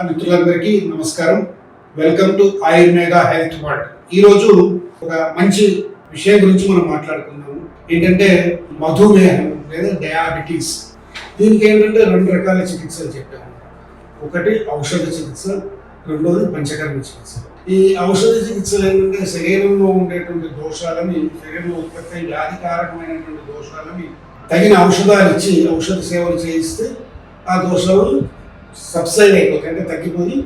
మిత్రులందరికీ నమస్కారం. Welcome to Ayurveda health world. ఈరోజు ఒక మంచి విషయం గురించి మనం మాట్లాడుకుందాము. ఏంటంటే మధుమేహం లేదా డయాబెటీస్. దీనికి ఏంటంటే 2 రకాల చికిత్సలు చెప్పాము. ఒకటి ఔషధ చికిత్స, రెండోది పంచకర్మ చికిత్స. ఈ ఔషధ చికిత్సలు ఏంటంటే శరీరంలో ఉండేటువంటి దోషాలని, శరీరంలో ఉత్పత్తి అయ్యే వ్యాధికారకమైనటువంటి దోషాలని తగిన ఔషధాలు ఇచ్చి ఔషధ సేవలు చేయిస్తే ఆ దోషాలు సబ్సైడ్ అయిపోతాయి, అంటే తగ్గిపోయి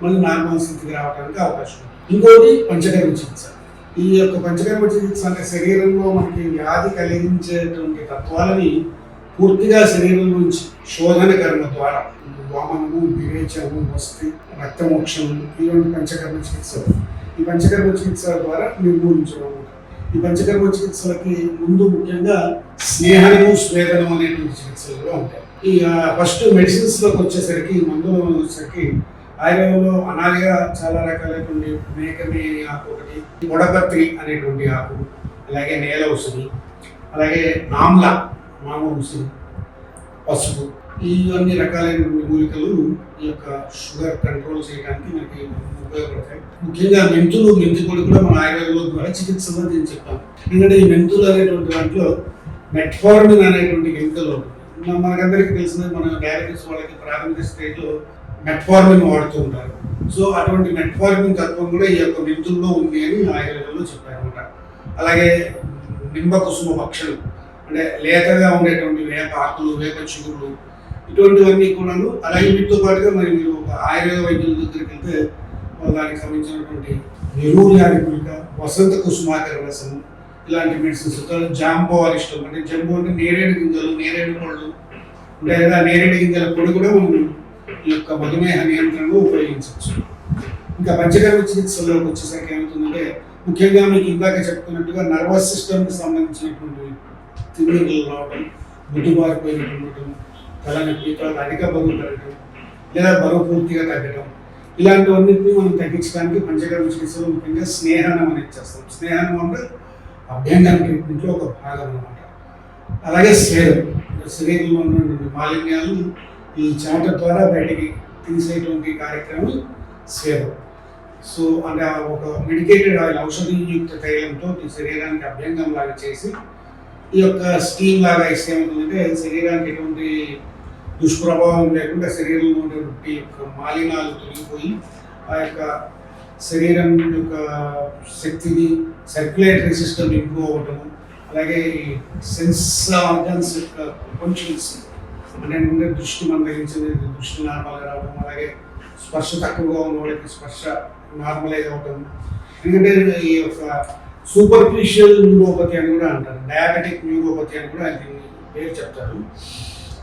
మళ్ళీ నార్మల్ స్థితికి రావడానికి అవకాశం ఉంది. ఇంకోటి పంచకర్మ చికిత్స. ఈ యొక్క పంచకర్మ చికిత్స అంటే శరీరంలో మనకి వ్యాధి కలిగించేటువంటి తత్వాలని పూర్తిగా శరీరం నుంచి శోధన కర్మ ద్వారా వామనము, విరేచనము, వస్తి, రక్తమోక్షము, ఇటువంటి పంచకర్మ చికిత్సలు. ఈ పంచకర్మ చికిత్స ద్వారా నిర్మూలించడం. ఈ పంచకర్మ చికిత్సలకి ముందు ముఖ్యంగా స్నేహము, స్వేదనం అనేటువంటి చికిత్సలు కూడా ఉంటాయి. ఈ ఫస్ట్ మెడిసిన్స్లోకి వచ్చేసరికి, మందులో వచ్చేసరికి ఆయుర్వేదంలో అనాదిగా చాలా రకాలైనటువంటి మేకమే ఆకు ఒకటి, పొడపత్రి అనేటువంటి ఆకు, అలాగే నేల ఉసిరి, అలాగే మామ ఉసిరి, పసుపు, ఇవన్నీ రకాలైనటువంటి మూలికలు ఈ యొక్క షుగర్ కంట్రోల్ చేయడానికి మనకి ఉపయోగపడతాయి. ముఖ్యంగా మెంతి పొడి కూడా మన ఆయుర్వేదంలో ద్వారా చికిత్సలో నేను చెప్పాను. ఎందుకంటే ఈ మెంతులు అనేటువంటి దాంట్లో మెట్ఫార్మిన్ అనేటువంటి కెమికల్ ఉంటుంది. మనకందరికీ తెలిసింది, మన డయాబెటీస్ వాళ్ళకి ప్రాథమిక స్టేజ్లో మెట్ఫార్మిన్ వాడుతూ ఉంటారు. సో అటువంటి మెట్ఫార్మిన్ తత్వం కూడా ఈ యొక్క మెంతుల్లో ఉంది అని ఆయుర్వేదంలో చెప్పారనమాట. అలాగే నింబ కుసుమ భక్షలు, అంటే లేతగా ఉండేటువంటి వేప ఆకులు, వేప చిగుళ్ళు, ఇటువంటివన్నీ కూడాను. అలాగే వీటితో పాటుగా మరి మీరు ఒక ఆయుర్వేద వైద్యుల దగ్గరికి వెళ్తే దానికి సంబంధించినటువంటి నిరూర్యాది గుళిక, వసంత కుసుమాకర రసము, ఇలాంటి మెడిసిన్స్. జాంబో అరిష్టం, అంటే జంబో అంటే నేరేడు గింజలు, నేరేడు పళ్ళు ఉంటాయి కదా, నేరేడు గింజల పొడి కూడా మనం ఈ యొక్క మధుమేహ నియంత్రణలో ఉపయోగించవచ్చు. ఇంకా పంచకర్మ చికిత్సలోకి వచ్చేసరికి ఏమవుతుందంటే, ముఖ్యంగా మీకు ఇందాక చెప్పుకున్నట్టుగా నర్వస్ సిస్టమ్కి సంబంధించినటువంటి తిమ్మిరులు రావడం, ముద్దుబారిపోయినటువంటి తలనొప్పి, తర్వాత అధిక బరువు పెరగడం లేదా బరువు పూర్తిగా తగ్గడం, ఇలాంటివన్నింటినీ మనం తగ్గించడానికి పంచకర్మ చికిత్సలో ముఖ్యంగా స్నేహనం అనేది చేస్తాం. స్నేహనం అంటే అభ్యంగన ట్రీట్మెంట్లో ఒక భాగం అన్నమాట. అలాగే స్వేదం, శరీరంలో ఉన్నటువంటి మాలిన్యాలను ఈ చెమట ద్వారా బయటికి తీసేటువంటి కార్యక్రమం స్వేదం. సో అంటే ఒక మెడికేటెడ్ ఆయిల్, ఔషధీయుక్త తైలంతో ఈ శరీరానికి అభ్యంగం లాగా చేసి ఈ యొక్క స్టీమ్ లాగా ఇస్తే ఏమవుతుందంటే శరీరానికి ఎటువంటి దుష్ప్రభావం లేకుండా శరీరంలో ఉండేటువంటి మాలిన్యాలు తొలగిపోయి ఆ యొక్క శరీరం యొక్క శక్తిని, సర్క్యులేటరీ సిస్టమ్ ఇంప్రూవ్ అవ్వటము, అలాగే సెన్స్ ఆర్గన్స్ యొక్క ఫంక్షన్స్ అంటే ఉండే దృష్టి మందగించేది, దృష్టి నార్మల్గా రావడం, అలాగే స్పర్శ తక్కువగా ఉన్న వాళ్ళకి స్పర్శ నార్మలైజ్ అవ్వటం. ఎందుకంటే ఈ యొక్క సూపర్ఫిషియల్ న్యూరోపతి అని కూడా అంటారు, డయాబెటిక్ న్యూరోపతి అని కూడా దీన్ని పేరు చెప్తారు.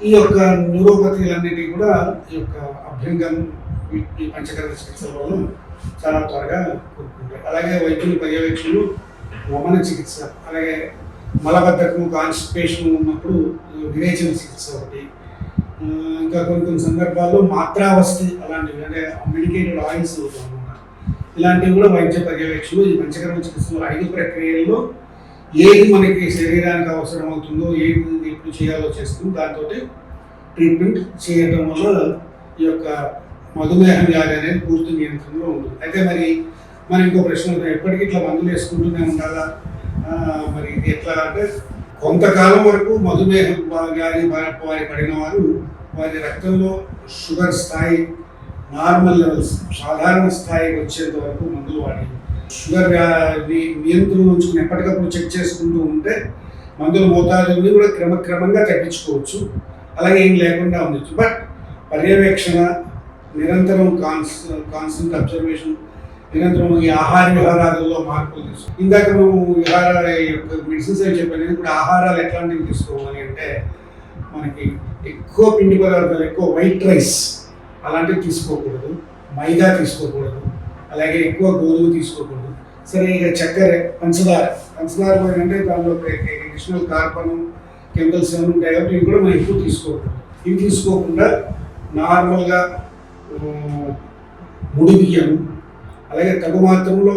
ఈ యొక్క న్యూరోపతిలన్నిటికీ కూడా ఈ యొక్క అభ్యంగం, ఈ పంచకర్మ చికిత్సల వల్ల చాలా త్వరగా కోరుకుంటాయి. అలాగే వైద్యుల పర్యవేక్షణలు, వమన చికిత్స, అలాగే మలబద్ధకము, కాన్స్టిపేషన్ ఉన్నప్పుడు విరేచన చికిత్స ఒకటి, ఇంకా కొన్ని సందర్భాల్లో మాత్రావస్థి అలాంటివి, అంటే మెడికేటెడ్ ఆయిల్స్ అన్నమాట. ఇలాంటివి కూడా వైద్య పర్యవేక్షణలు. ఈ పంచకర్మ చికిత్సలో 5 ప్రక్రియల్లో ఏది మనకి శరీరానికి అవసరం అవుతుందో, ఏది ఎప్పుడు చేయాలో చేస్తుంది, దాంతో ట్రీట్మెంట్ చేయటం వల్ల ఈ యొక్క మధుమేహ వ్యాధి అనేది పూర్తి నియంత్రణలో ఉంటుంది. అయితే మరి మనం ఇంకో ప్రశ్న, ఎప్పటికీ ఇట్లా మందులు వేసుకుంటూనే ఉండాలా? మరి ఇది ఎట్లా అంటే, కొంతకాలం వరకు మధుమేహ వ్యాధి వారి పడిన వారు వారి రక్తంలో షుగర్ స్థాయి నార్మల్ లెవెల్స్, సాధారణ స్థాయికి వచ్చేంత వరకు మందులు వాడి షుగర్ వ్యాధి నియంత్రణ ఉంచుకుని ఎప్పటికప్పుడు చెక్ చేసుకుంటూ ఉంటే మందుల మోతాదుని కూడా క్రమక్రమంగా తగ్గించుకోవచ్చు, అలాగే ఏం లేకుండా ఉండొచ్చు. బట్ పర్యవేక్షణ, నిరంతరం కాన్స్టెంట్ అబ్జర్వేషన్, నిరంతరం ఈ ఆహార విహారాలలో మార్పులు తీసుకోవాలి. ఇందాక మేము విహార మెడిసిన్స్ అని చెప్పాను. ఇప్పుడు ఆహారాలు ఎట్లాంటివి తీసుకోవాలి అంటే, మనకి ఎక్కువ పిండి పదార్థాలు, ఎక్కువ వైట్ రైస్ అలాంటివి తీసుకోకూడదు, మైదా తీసుకోకూడదు, అలాగే ఎక్కువ గోధుమ తీసుకోకూడదు. సరే, ఇక చక్కెర, పంచదార అంటే దానిలో అడిషనల్ కార్బన్, కెమికల్స్ ఏమైనా ఉంటాయి కాబట్టి ఇవి కూడా మనం ఎక్కువ తీసుకోకూడదు. ఇవి తీసుకోకుండా నార్మల్గా ముడి బియ్యం, అలాగే తగు మాత్రంలో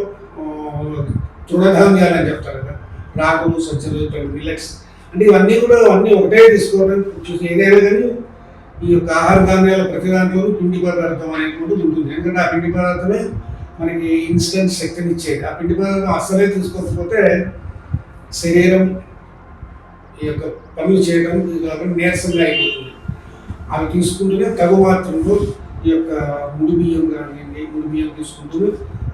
తృణధాన్యాలు అని చెప్తారు కదా, రాగులు, సజ్జలు, మిల్లెట్స్, అంటే ఇవన్నీ కూడా అన్నీ ఒకటే తీసుకోవడం చూసి ఏదైనా కానీ ఈ యొక్క ఆహార ధాన్యాల ప్రతి దాంట్లోనూ పిండి పదార్థం అనేటువంటిది ఉంటుంది. ఎందుకంటే ఆ పిండి పదార్థమే మనకి ఇన్స్టెంట్ శక్తిని ఇచ్చేది. ఆ పిండి పదార్థం అస్సలే తీసుకోకపోతే శరీరం ఈ యొక్క పనులు చేయడం కాబట్టి నీరసంగా అయిపోతుంది. అవి తీసుకుంటూనే తగు మాత్రంలో ఈ యొక్క ముడి బియ్యం కానివ్వండి, ముడి బియ్యం తీసుకుంటూ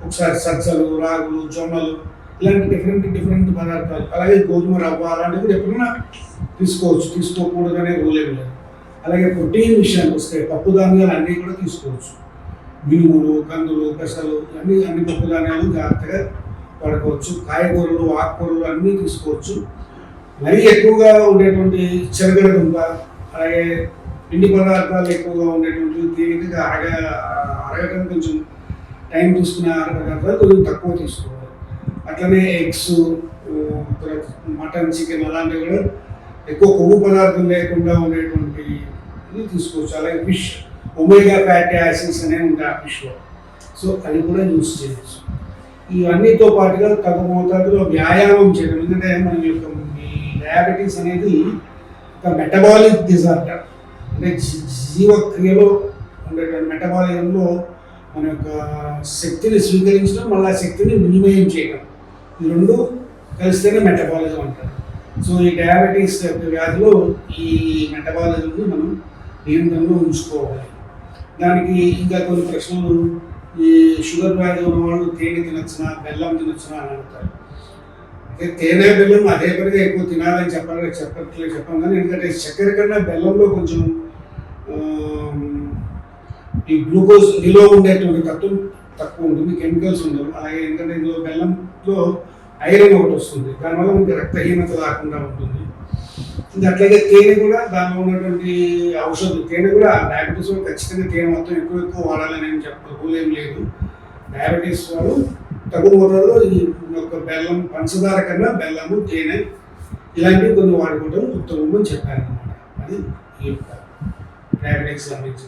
ఒకసారి సజ్జలు, రాగులు, జొన్నలు, ఇలాంటి డిఫరెంట్ పదార్థాలు, అలాగే గోధుమ రవ్వ అలాంటివి కూడా ఎప్పుడైనా తీసుకోవచ్చు, తీసుకోకూడదనే రూల్ ఏమి లేదు. అలాగే ప్రోటీన్ విషయానికి వస్తే పప్పు ధాన్యాలు అన్నీ కూడా తీసుకోవచ్చు. మినుములు, కందులు, పెసలు అన్ని పప్పు ధాన్యాలు జాగ్రత్తగా వాడుకోవచ్చు. కాయగూరలు, ఆకుకూరలు అన్నీ తీసుకోవచ్చు. మరీ ఎక్కువగా ఉండేటువంటి చెరగడదుంప, అలాగే పిండి పదార్థాలు ఎక్కువగా ఉండేటువంటి తేలికగా అరగడం కొంచెం టైం తీసుకునే ఆహార పదార్థాలు కొంచెం తక్కువ తీసుకోవాలి. అట్లనే ఎగ్స్, మటన్, చికెన్ అలాంటివి కూడా ఎక్కువ కొవ్వు పదార్థం లేకుండా ఉండేటువంటి ఇది తీసుకోవచ్చు. అలాగే ఫిష్, ఒమేగా ఫ్యాటీ యాసిడ్స్ అనేవి ఉంటాయి ఆ ఫిష్లో, సో అది కూడా యూస్ చేయవచ్చు. ఇవన్నీతో పాటుగా తగు మోతాదులో వ్యాయామం చేయడం. ఎందుకంటే మన యొక్క డయాబెటీస్ అనేది ఒక మెటబాలిక్ డిజార్డర్, అంటే జీవక్రియలో ఉండేటువంటి మెటబాలిజంలో మన యొక్క శక్తిని స్వీకరించడం, మళ్ళీ శక్తిని వినిమయం చేయడం, ఈ రెండు కలిస్తేనే మెటబాలిజం అంటారు. సో ఈ డయాబెటీస్ యొక్క వ్యాధిలో ఈ మెటబాలిజంని మనం నియంత్రణలో ఉంచుకోవాలి. దానికి ఇంకా కొన్ని ప్రశ్నలు, ఈ షుగర్ వ్యాధి ఉన్న వాళ్ళు తేనె తినొచ్చునా, బెల్లం తినొచ్చునా అని అడుగుతారు. తేనె, బెల్లం అదే పనిగా ఎక్కువ తినాలని చెప్పాం కానీ, ఎందుకంటే చక్కెర కన్నా బెల్లంలో కొంచెం ఈ గ్లూకోజ్ నిలో ఉండేటువంటి తత్వం తక్కువ ఉంటుంది, కెమికల్స్ ఉండవు. అలాగే ఎందుకంటే ఇందులో బెల్లంలో ఐరన్ ఒకటి వస్తుంది, దానివల్ల మనకి రక్తహీనత రాకుండా ఉంటుంది. ఇంకా అట్లాగే తేనె కూడా దానిలో ఉన్నటువంటి ఔషధం, తేనె కూడా డయాబెటీస్ వాళ్ళు ఖచ్చితంగా తేనె మొత్తం ఎక్కువ వాడాలని ఏం రూల్ ఏం లేదు. డయాబెటీస్ వాళ్ళు తక్కువ మోతాదులో ఈ యొక్క బెల్లం, పంచదార కన్నా బెల్లము, తేనె ఇలాంటివి కొన్ని వాడుకోవడం ఉత్తమం అని చెప్పారనమాట. అది ఈ యొక్క డయాబెటిక్స్ సంబంధించి.